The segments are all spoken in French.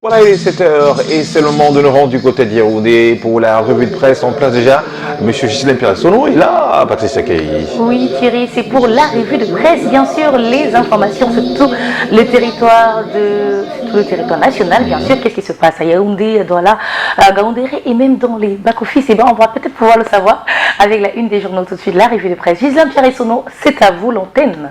Voilà, il est 7h et c'est le moment de nous rendre du côté de Yaoundé pour la revue de presse en place déjà. Monsieur Ghislain Pierre-Sono est là, Patricia Kay. Oui Thierry, c'est pour la revue de presse, bien sûr, les informations sur tout le territoire national, bien sûr. Qu'est-ce qui se passe à Yaoundé, à Douala, à Gaoundéré et même dans les back-office. Et bien, on va peut-être pouvoir le savoir avec la une des journaux tout de suite, la revue de presse. Ghislain Pierre-Sono, c'est à vous l'antenne.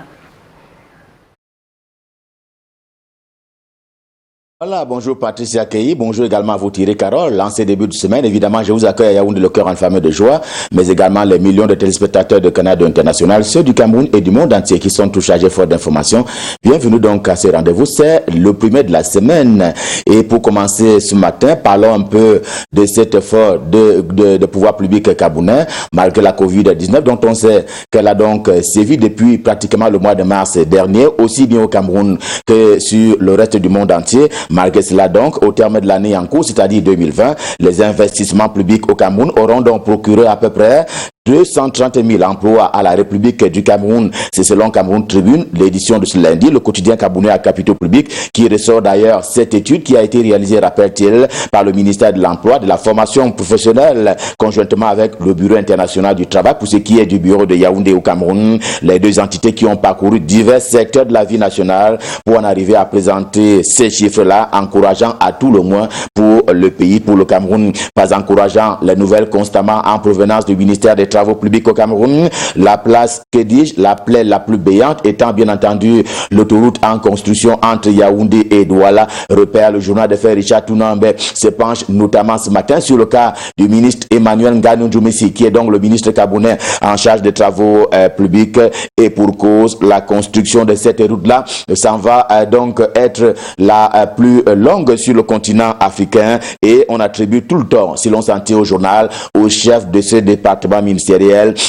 Voilà, bonjour Patricia Kei, bonjour également à vous Thierry Carole. En ce début de semaine, évidemment, je vous accueille à Yaoundé le cœur enflammé de joie, mais également les millions de téléspectateurs de Canada International, ceux du Cameroun et du monde entier qui sont tous chargés fort d'informations. Bienvenue donc à ce rendez-vous, c'est le premier de la semaine. Et pour commencer ce matin, parlons un peu de cet effort de pouvoir public camerounais, malgré la Covid-19, dont on sait qu'elle a donc sévi depuis pratiquement le mois de mars dernier, aussi bien au Cameroun que sur le reste du monde entier. Malgré cela donc, au terme de l'année en cours, c'est-à-dire 2020, les investissements publics au Cameroun auront donc procuré à peu près 230 000 emplois à la République du Cameroun. C'est selon Cameroun Tribune, l'édition de ce lundi, le quotidien camerounais à capitaux publics, qui ressort d'ailleurs cette étude qui a été réalisée, rappelle-t-il, par le ministère de l'Emploi, de la formation professionnelle, conjointement avec le Bureau international du travail, pour ce qui est du bureau de Yaoundé au Cameroun, les deux entités qui ont parcouru divers secteurs de la vie nationale pour en arriver à présenter ces chiffres-là, encourageant à tout le moins pour le pays, pour le Cameroun. Pas encourageant les nouvelles constamment en provenance du ministère des Travaux publics au Cameroun. La place, que dis-je, la plaie la plus béante étant bien entendu l'autoroute en construction entre Yaoundé et Douala. Repère le journal de fait Richard Tounambe se penche notamment ce matin sur le cas du ministre Emmanuel Nganou Djoumessi, qui est donc le ministre camerounais en charge des travaux publics, et pour cause, la construction de cette route-là s'en va donc être la plus longue sur le continent africain, et on attribue tout le temps, si l'on s'en tient au journal, au chef de ce département ministériel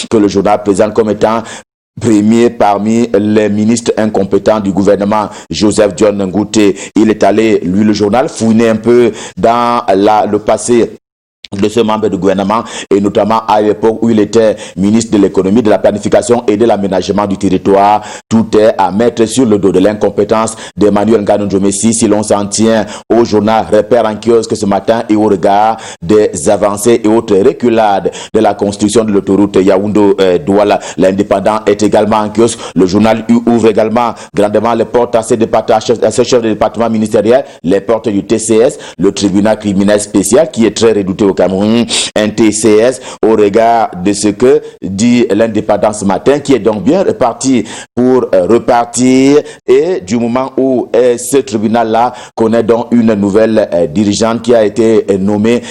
que le journal présente comme étant premier parmi les ministres incompétents du gouvernement, Joseph John Ngouté. Il est allé, lui le journal, fouiner un peu dans le passé de ce membre du gouvernement, et notamment à l'époque où il était ministre de l'économie, de la planification et de l'aménagement du territoire. Tout est à mettre sur le dos de l'incompétence d'Emmanuel Nganou Djoumessi, si l'on s'en tient au journal Repère en kiosque ce matin, et au regard des avancées et autres reculades de la construction de l'autoroute Yaoundé-Douala. L'Indépendant est également en kiosque. Le journal ouvre également grandement les portes à ce chef de département ministériel, les portes du TCS, le tribunal criminel spécial, qui est très redouté au Cameroun, un TCS au regard de ce que dit l'Indépendant ce matin, qui est donc bien reparti pour repartir, et du moment où ce tribunal-là connaît donc une nouvelle dirigeante qui a été nommée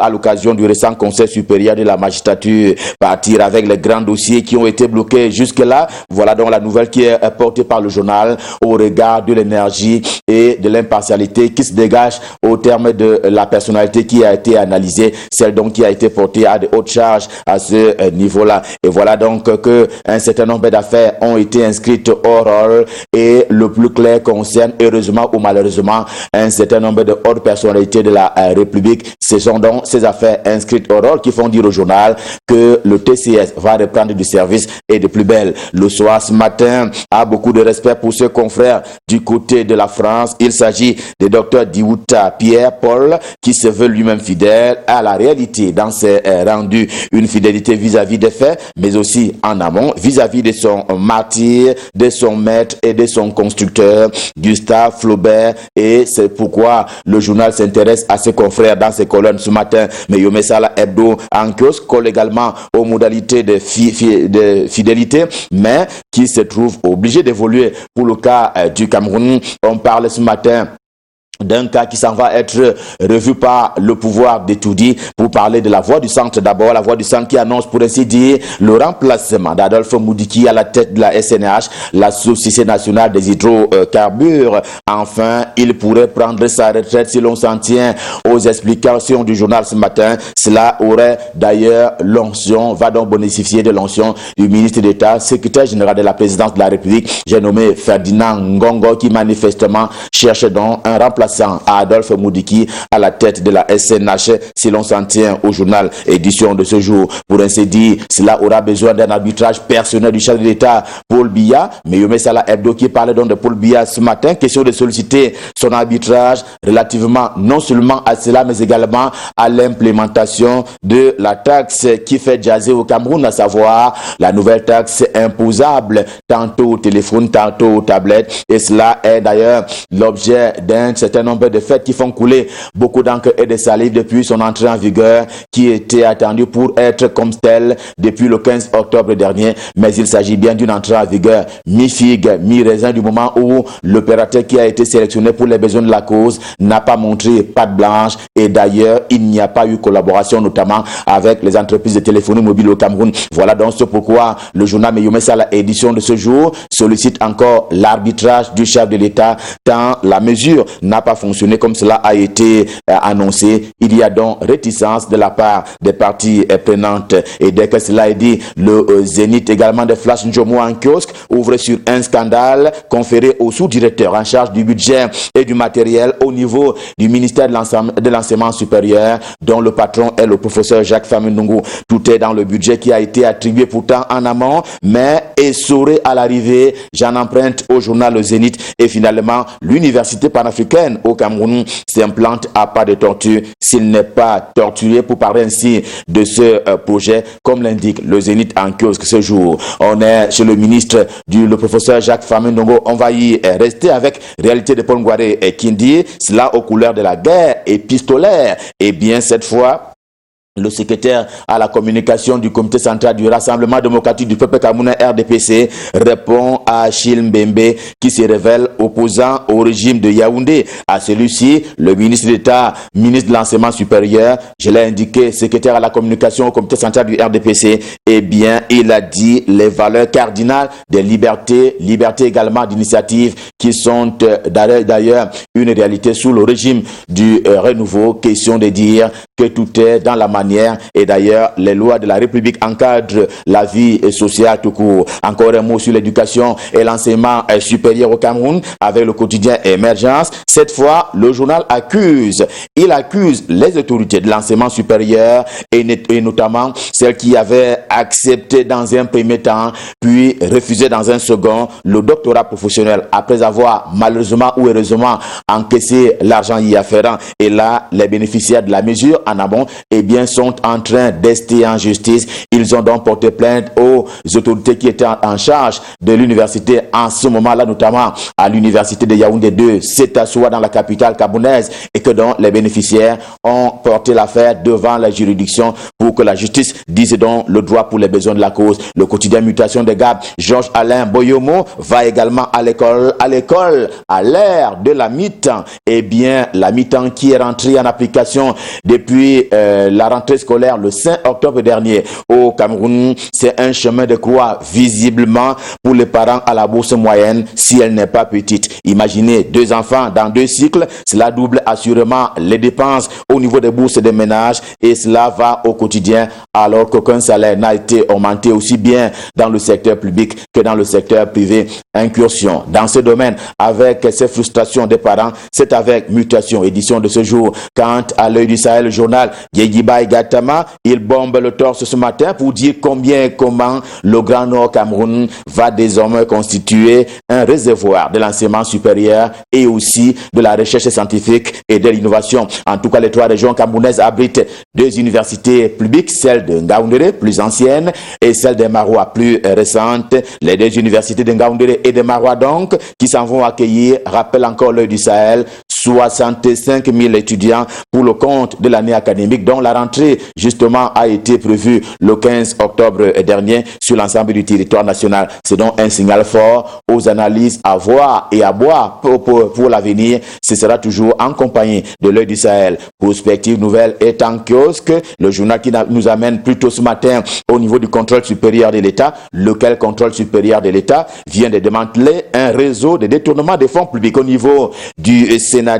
à l'occasion du récent Conseil supérieur de la magistrature, partir avec les grands dossiers qui ont été bloqués jusque-là. Voilà donc la nouvelle qui est portée par le journal au regard de l'énergie et de l'impartialité qui se dégage au terme de la personnalité qui a été analysée, celle donc qui a été portée à de hautes charges à ce niveau-là. Et voilà donc que un certain nombre d'affaires ont été inscrites hors rôle, et le plus clair concerne, heureusement ou malheureusement, un certain nombre de hautes personnalités de la République. Ce sont donc ces affaires inscrites hors rôle qui font dire au journal que le TCS va reprendre du service et de plus belle. Le soir ce matin a beaucoup de respect pour ce confrère du côté de la France. Il s'agit du docteur Diouta Pierre-Paul, qui se veut lui-même fidèle à la réalité dans ses rendus, une fidélité vis-à-vis des faits, mais aussi en amont vis-à-vis de son martyr, de son maître et de son constructeur, Gustave Flaubert. Et c'est pourquoi le journal s'intéresse à ses confrères dans ses colonnes ce matin. Mais Yomé Salah Hebdo en kiosque colle également aux modalités de fidélité, mais qui se trouve obligé d'évoluer pour le cas du Cameroun. On parle ce matin d'un cas qui s'en va être revu par le pouvoir d'étudier, pour parler de la Voix du Centre. D'abord, la Voix du Centre qui annonce pour ainsi dire le remplacement d'Adolphe Moudiki à la tête de la SNH, la Société nationale des hydrocarbures. Enfin, il pourrait prendre sa retraite si l'on s'en tient aux explications du journal ce matin. Cela aurait d'ailleurs l'onction, va donc bénéficier de l'onction du ministre d'État, secrétaire général de la présidence de la République, j'ai nommé Ferdinand Ngongo, qui manifestement cherche donc un remplacement remplaçant Adolphe Moudiki à la tête de la SNH, si l'on s'en tient au journal édition de ce jour. Pour ainsi dire, cela aura besoin d'un arbitrage personnel du chef de l'État, Paul Biya. Mais Yomé Salah Hebdo qui parlait donc de Paul Biya ce matin, question de solliciter son arbitrage relativement non seulement à cela, mais également à l'implémentation de la taxe qui fait jaser au Cameroun, à savoir la nouvelle taxe imposable tantôt au téléphone, tantôt aux tablettes. Et cela est d'ailleurs l'objet d'un certain nombre de faits qui font couler beaucoup d'encre et de salive depuis son entrée en vigueur, qui était attendue pour être comme telle depuis le 15 octobre dernier. Mais il s'agit bien d'une entrée en vigueur mi-figue, mi-raisin, du moment où l'opérateur qui a été sélectionné pour les besoins de la cause n'a pas montré patte blanche. Et d'ailleurs, il n'y a pas eu collaboration, notamment avec les entreprises de téléphonie mobile au Cameroun. Voilà donc ce pourquoi le journal Meyomé Salah édition de ce jour sollicite encore l'arbitrage du chef de l'État, tant la mesure n'a pas fonctionné comme cela a été annoncé. Il y a donc réticence de la part des parties prenantes. Et dès que cela est dit, le Zénith également de Flash Njomo en kiosque ouvre sur un scandale conféré au sous-directeur en charge du budget et du matériel au niveau du ministère de l'enseignement supérieur, dont le patron est le professeur Jacques Famindungu. Tout est dans le budget qui a été attribué pourtant en amont, mais essoré à l'arrivée. J'en emprunte au journal Le Zénith. Et finalement, l'université panafricaine au Cameroun s'implante à pas de tortue s'il n'est pas torturé, pour parler ainsi de ce projet, comme l'indique Le Zénith en kiosque ce jour. On est chez le ministre le professeur Jacques Famindongo. On va y rester avec réalité de Paul Ngouaré et Kindi, cela aux couleurs de la guerre épistolaire. Et bien cette fois, le secrétaire à la communication du comité central du Rassemblement démocratique du peuple camerounais RDPC répond à Achille Mbembe qui se révèle opposant au régime de Yaoundé. À celui-ci, le ministre d'État, ministre de l'enseignement supérieur, je l'ai indiqué, secrétaire à la communication au comité central du RDPC, eh bien, il a dit les valeurs cardinales des libertés également d'initiative qui sont d'ailleurs une réalité sous le régime du renouveau. Question de dire que tout est dans la manière, et d'ailleurs les lois de la République encadrent la vie sociale tout court. Encore un mot sur l'éducation et l'enseignement supérieur au Cameroun avec le quotidien Émergence. Cette fois, le journal accuse les autorités de l'enseignement supérieur et notamment celles qui avaient accepté dans un premier temps puis refusé dans un second le doctorat professionnel après avoir malheureusement ou heureusement encaissé l'argent y afférent. Et là, les bénéficiaires de la mesure en amont, eh bien, sont en train d'ester en justice. Ils ont donc porté plainte aux autorités qui étaient en charge de l'université en ce moment-là, notamment à l'université de Yaoundé 2, c'est à Soua dans la capitale camerounaise, et que donc les bénéficiaires ont porté l'affaire devant la juridiction pour que la justice dise donc le droit pour les besoins de la cause. Le quotidien Mutation de Gab, Georges Alain Boyomo va également à l'école à l'ère de la mi-temps. Eh bien, la mi-temps qui est rentrée en application depuis la rentrée scolaire le 5 octobre dernier au Cameroun, c'est un chemin de croix visiblement pour les parents à la bourse moyenne si elle n'est pas petite. Imaginez 2 enfants dans 2 cycles, cela double assurément les dépenses au niveau des bourses des ménages et cela va au quotidien alors qu'aucun salaire n'a été augmenté aussi bien dans le secteur public que dans le secteur privé. Incursion dans ce domaine avec ces frustrations des parents, c'est avec Mutation, édition de ce jour. Quant à l'œil du Sahel, le journal Yegiba et Gatama, il bombe le torse ce matin pour dire combien et comment le Grand Nord Cameroun va désormais constituer un réservoir de l'enseignement supérieur et aussi de la recherche scientifique et de l'innovation. En tout cas, les 3 régions camerounaises abritent 2 universités publiques, celle de Ngaoundéré, plus ancienne, et celle de Maroua, plus récente. Les 2 universités de Ngaoundéré et de Maroua, donc, qui s'en vont accueillir, rappellent encore l'œil du Sahel, 65 000 étudiants pour le compte de l'année académique dont la rentrée justement a été prévue le 15 octobre dernier sur l'ensemble du territoire national. C'est donc un signal fort aux analyses à voir et à boire pour l'avenir. Ce sera toujours en compagnie de l'œil du Sahel. Prospective nouvelle est en kiosque. Le journal qui nous amène plutôt ce matin au niveau du contrôle supérieur de l'État. Lequel contrôle supérieur de l'État vient de démanteler un réseau de détournement des fonds publics au niveau du Sénat.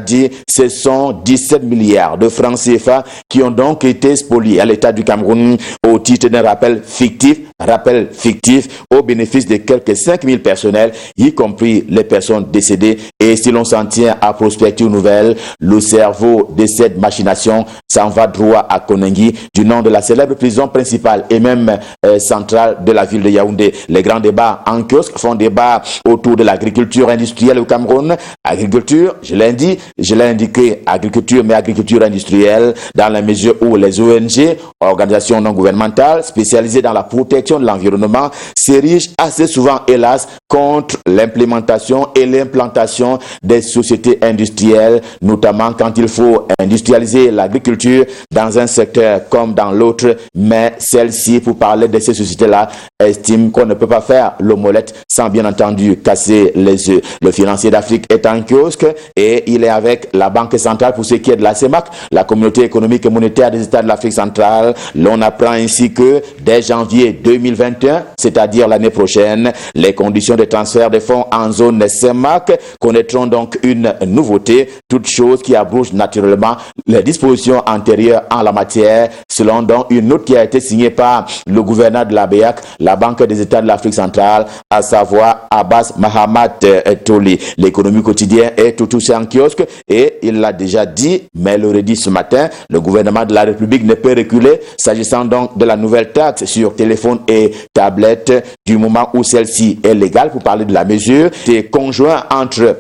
Ce sont 17 milliards de francs CFA qui ont donc été spoliés à l'État du Cameroun au titre d'un rappel fictif rappel fictif au bénéfice de quelques 5000 personnels, y compris les personnes décédées. Et si l'on s'en tient à Prospective Nouvelle, le cerveau de cette machination s'en va droit à Konengi, du nom de la célèbre prison principale et même centrale de la ville de Yaoundé. Les grands débats en kiosque font débat autour de l'agriculture industrielle au Cameroun. Agriculture, je l'ai indiqué, agriculture, mais agriculture industrielle, dans la mesure où les ONG, organisations non gouvernementales spécialisées dans la protection de l'environnement, s'érigent assez souvent, hélas, contre l'implémentation et l'implantation des sociétés industrielles, notamment quand il faut industrialiser l'agriculture dans un secteur comme dans l'autre, mais celle-ci, pour parler de ces sociétés-là, estime qu'on ne peut pas faire l'omelette sans bien entendu casser les œufs. Le financier d'Afrique est en kiosque et il est avec la Banque centrale pour ce qui est de la CEMAC, la communauté économique et monétaire des États de l'Afrique centrale. L'on apprend ainsi que dès janvier 2021, c'est-à-dire l'année prochaine, les conditions de transfert des fonds en zone CEMAC connaîtront donc une nouveauté, toute chose qui abroge naturellement les dispositions antérieures en la matière, selon donc une note qui a été signée par le gouverneur de la BEAC, la Banque des États de l'Afrique centrale, à savoir Abbas Mahamat Toli. L'économie quotidienne est tout touché en kiosque et il l'a déjà dit, mais le redit ce matin, le gouvernement de la République ne peut reculer s'agissant donc de la nouvelle taxe sur téléphone et tablette du moment où celle-ci est légale. Pour parler de la mesure, c'est conjoint entre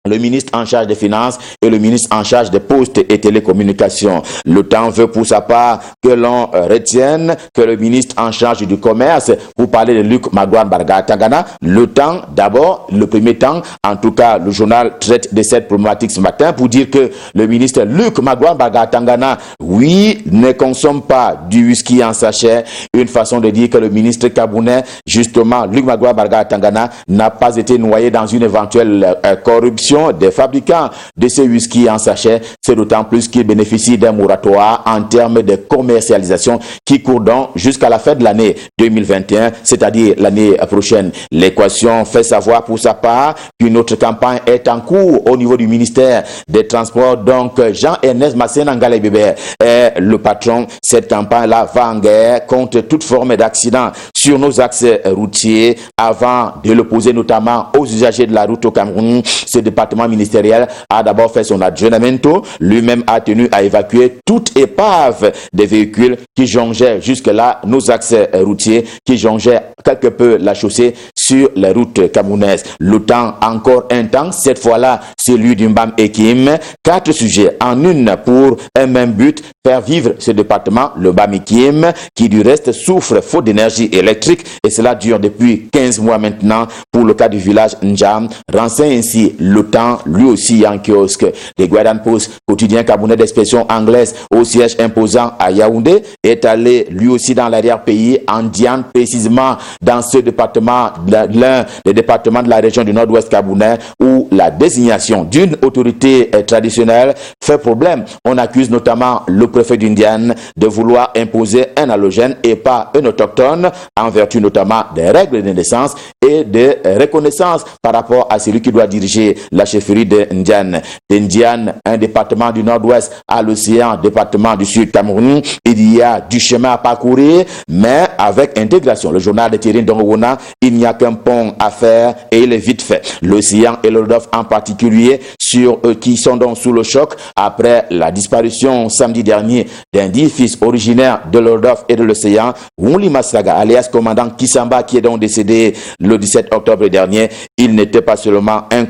le ministre en charge des Finances et le ministre en charge des Postes et Télécommunications. Le temps veut pour sa part que l'on retienne que le ministre en charge du Commerce, pour parler de Luc Magouane Barga-Tangana, le temps, d'abord, le premier temps, en tout cas, le journal traite de cette problématique ce matin pour dire que le ministre Luc Magouane Barga-Tangana, oui, ne consomme pas du whisky en sachet. Une façon de dire que le ministre camerounais, justement, Luc Magouane Barga-Tangana, n'a pas été noyé dans une éventuelle corruption des fabricants de ces whisky en sachet. C'est d'autant plus qu'ils bénéficient d'un moratoire en termes de commercialisation qui court donc jusqu'à la fin de l'année 2021, c'est-à-dire l'année prochaine. L'équation fait savoir pour sa part qu'une autre campagne est en cours au niveau du ministère des Transports. Donc Jean-Ernest Masséna-Ngalé-Bébé est le patron. Cette campagne-là va en guerre contre toute forme d'accident sur nos axes routiers avant de l'opposer notamment aux usagers de la route au Cameroun. Ce département ministériel a d'abord fait son adjournamento. Lui-même a tenu à évacuer toute épave des véhicules qui jongeaient jusque-là nos axes routiers, qui jongeaient quelque peu la chaussée sur les routes camerounaises. Le temps encore intense, cette fois-là, celui du Mbam Ekim. 4 sujets en une pour un même but, faire vivre ce département, le Mbam Ekim, qui du reste souffre faute d'énergie électrique, et cela dure depuis 15 mois maintenant pour le cas du village Ndjam. Renseigne ainsi le temps, lui aussi en kiosque. The Guardian Post, quotidien camerounais d'expression anglaise au siège imposant à Yaoundé, est allé lui aussi dans l'arrière-pays, en Diane, précisément dans ce département, l'un des départements de la région du nord-ouest camerounais, où la désignation d'une autorité traditionnelle fait problème. On accuse notamment le préfet d'Indiane de vouloir imposer un allogène et pas un autochtone, en vertu notamment des règles de naissance et de reconnaissance par rapport à celui qui doit diriger la chefferie de Ndiane. Ndiane, un département du nord-ouest à l'océan, département du sud Cameroun, il y a du chemin à parcourir, mais avec intégration. Le journal de Thierry Ndongona, il n'y a qu'un pont à faire et il est vite fait. L'océan et le Nord en particulier, sur eux qui sont donc sous le choc après la disparition samedi dernier d'un 10 fils originaires de l'Ordof et de l'océan, Wunli Masaga, alias commandant Kisamba, qui est donc décédé le 17 octobre dernier. Il n'était pas seulement un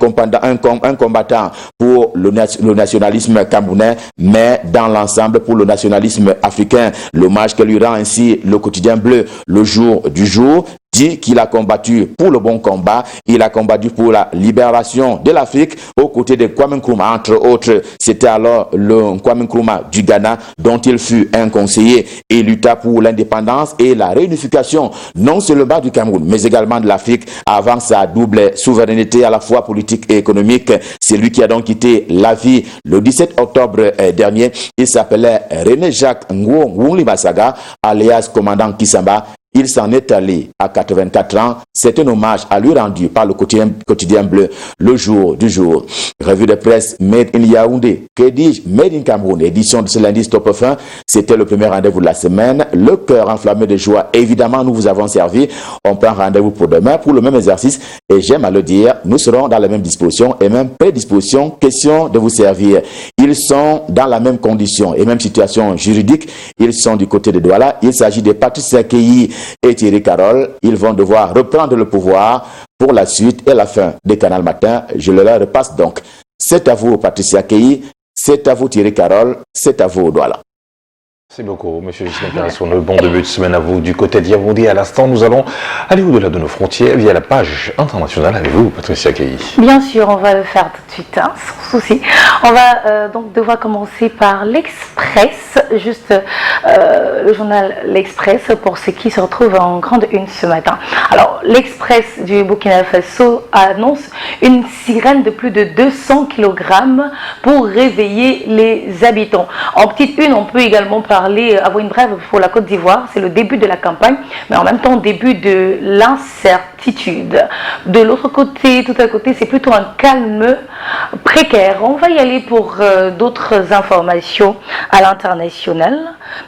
combattant pour le nationalisme camerounais, mais dans l'ensemble pour le nationalisme africain. L'hommage que lui rend ainsi le quotidien bleu le jour du jour dit qu'il a combattu pour le bon combat, il a combattu pour la libération de l'Afrique aux côtés de Kwame Nkrumah, entre autres. C'était alors le Kwame Nkrumah du Ghana, dont il fut un conseiller, et lutta pour l'indépendance et la réunification non seulement du Cameroun, mais également de l'Afrique avant sa double souveraineté à la fois politique et économique. C'est lui qui a donc quitté la vie le 17 octobre dernier. Il s'appelait René Jacques Ngo Wunli Masaga, alias commandant Kisamba. Il s'en est allé à 84 ans. C'est un hommage à lui rendu par le quotidien bleu, le jour du jour. Revue de presse Made in Yaoundé. Que dis-je? Made in Cameroun. Édition de ce lundi Stop Fin. C'était le premier rendez-vous de la semaine. Le cœur enflammé de joie. Évidemment, nous vous avons servi. On prend rendez-vous pour demain pour le même exercice. Et j'aime à le dire, nous serons dans la même disposition et même prédisposition. Question de vous servir. Ils sont dans la même condition et même situation juridique. Ils sont du côté de Douala. Il s'agit de Patricia Keyi et Thierry Carole. Ils vont devoir reprendre le pouvoir pour la suite et la fin des Canal Matin. Je le leur repasse donc. C'est à vous, Patricia Keyi. C'est à vous, Thierry Carole. C'est à vous, Douala. Merci beaucoup, M. Gislain Peressono. Bon début de semaine à vous du côté d'Yaoundé. À l'instant, nous allons aller au-delà de nos frontières via la page internationale avec vous, Patricia Keyi. Bien sûr, on va le faire tout de suite, hein, sans souci. On va donc devoir commencer par l'Express, juste le journal L'Express pour ceux qui se retrouvent en grande une ce matin. Alors, l'Express du Burkina Faso annonce une sirène de plus de 200 kg pour réveiller les habitants. En petite une, on peut également parler, avoir une brève pour la Côte d'Ivoire. C'est le début de la campagne, mais en même temps début de l'incertitude. De l'autre côté, tout à côté, c'est plutôt un calme précaire. On va y aller pour d'autres informations à l'international.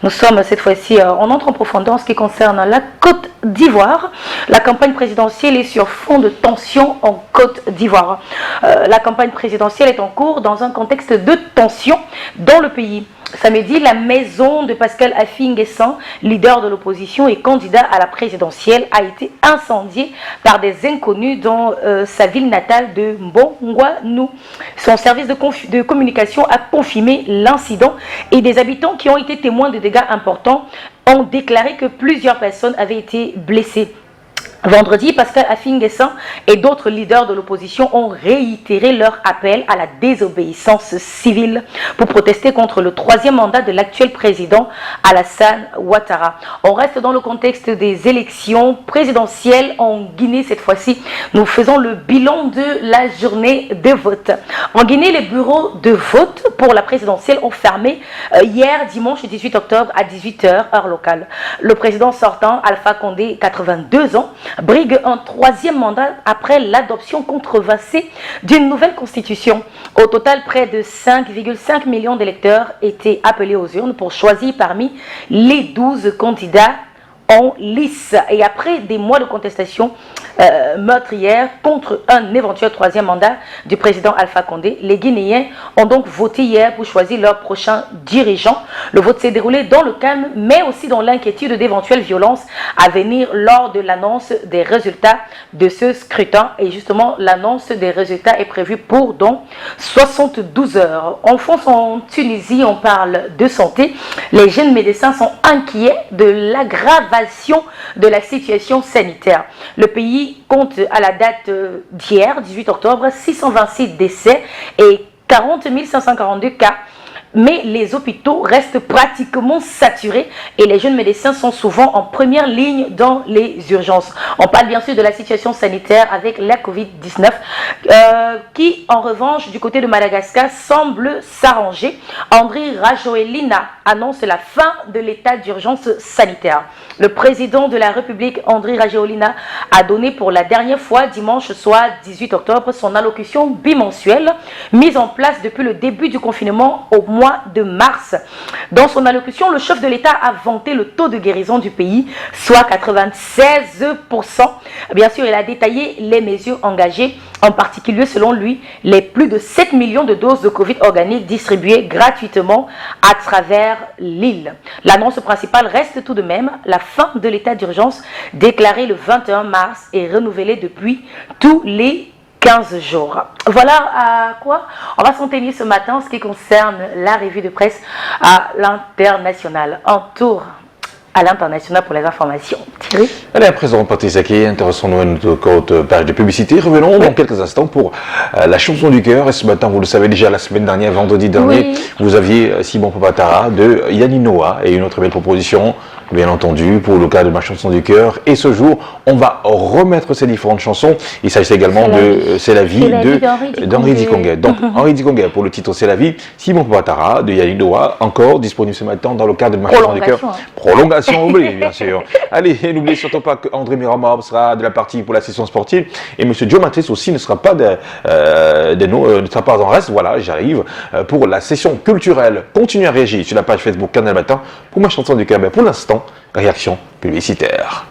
Nous sommes cette fois-ci, on entre en profondeur en ce qui concerne la Côte d'Ivoire. La campagne présidentielle est sur fond de tension en Côte d'Ivoire. La campagne présidentielle est en cours dans un contexte de tension dans le pays. Samedi, la maison de Pascal Affi N'Guessan, leader de l'opposition et candidat à la présidentielle, a été incendiée par des inconnus dans sa ville natale de Mbongwanou. Son service de communication a confirmé l'incident et des habitants qui ont été témoins de dégâts importants ont déclaré que plusieurs personnes avaient été blessées. Vendredi, Pascal Affi N'Guessan et d'autres leaders de l'opposition ont réitéré leur appel à la désobéissance civile pour protester contre le troisième mandat de l'actuel président Alassane Ouattara. On reste dans le contexte des élections présidentielles en Guinée cette fois-ci. Nous faisons le bilan de la journée de vote. En Guinée, les bureaux de vote pour la présidentielle ont fermé hier dimanche 18 octobre à 18 h heure locale. Le président sortant, Alpha Condé, 82 ans, brigue un troisième mandat après l'adoption controversée d'une nouvelle constitution. Au total, près de 5,5 millions d'électeurs étaient appelés aux urnes pour choisir parmi les 12 candidats en lice. Et après des mois de contestation meurtrière contre un éventuel troisième mandat du président Alpha Condé, les Guinéens ont donc voté hier pour choisir leur prochain dirigeant. Le vote s'est déroulé dans le calme, mais aussi dans l'inquiétude d'éventuelles violences à venir lors de l'annonce des résultats de ce scrutin. Et justement, l'annonce des résultats est prévue pour dans 72 heures. En France, en Tunisie, on parle de santé. Les jeunes médecins sont inquiets de l'aggravation de la situation sanitaire. Le pays compte à la date d'hier, 18 octobre, 626 décès et 40 542 cas. Mais les hôpitaux restent pratiquement saturés et les jeunes médecins sont souvent en première ligne dans les urgences. On parle bien sûr de la situation sanitaire avec la Covid-19 qui, en revanche, du côté de Madagascar, semble s'arranger. Andry Rajoelina annonce la fin de l'état d'urgence sanitaire. Le président de la République, Andry Rajoelina, a donné pour la dernière fois dimanche soir 18 octobre son allocution bimensuelle mise en place depuis le début du confinement au mois de mars. Dans son allocution, le chef de l'État a vanté le taux de guérison du pays, soit 96%. Bien sûr, il a détaillé les mesures engagées, en particulier, selon lui, les plus de 7 millions de doses de Covid organiques distribuées gratuitement à travers l'île. L'annonce principale reste tout de même la fin de l'état d'urgence déclaré le 21 mars et renouvelé depuis tous les 15 jours. Voilà à quoi on va s'en tenir ce matin en ce qui concerne la revue de presse à l'international. Un tour à l'international pour les informations. Thierry ? Allez, à présent, Patricia Key, intéressons-nous à notre courte page de publicité. Revenons dans quelques instants pour la chanson du cœur. Et ce matin, vous le savez déjà, la semaine dernière, vendredi dernier, vous aviez Simon Papatara de Yannick Noah et une autre belle proposition, bien entendu, pour le cas de ma chanson du cœur. Et ce jour, on va remettre ces différentes chansons. Il s'agit également de C'est la vie d'Henri Dikongué. Donc, Henri Dikongué pour le titre C'est la vie. Simon Papatara de Yannick Noah, encore disponible ce matin dans le cadre de ma chanson du cœur. Prolongation, oubliez bien sûr. Allez, n'oubliez surtout pas qu'André Miramar sera de la partie pour la session sportive et M. Joe Matrice aussi ne sera pas ne sera pas en reste. Voilà, j'arrive pour la session culturelle. Continuez à réagir sur la page Facebook Canal Matin pour ma chanson du cœur. Mais pour l'instant, réaction publicitaire.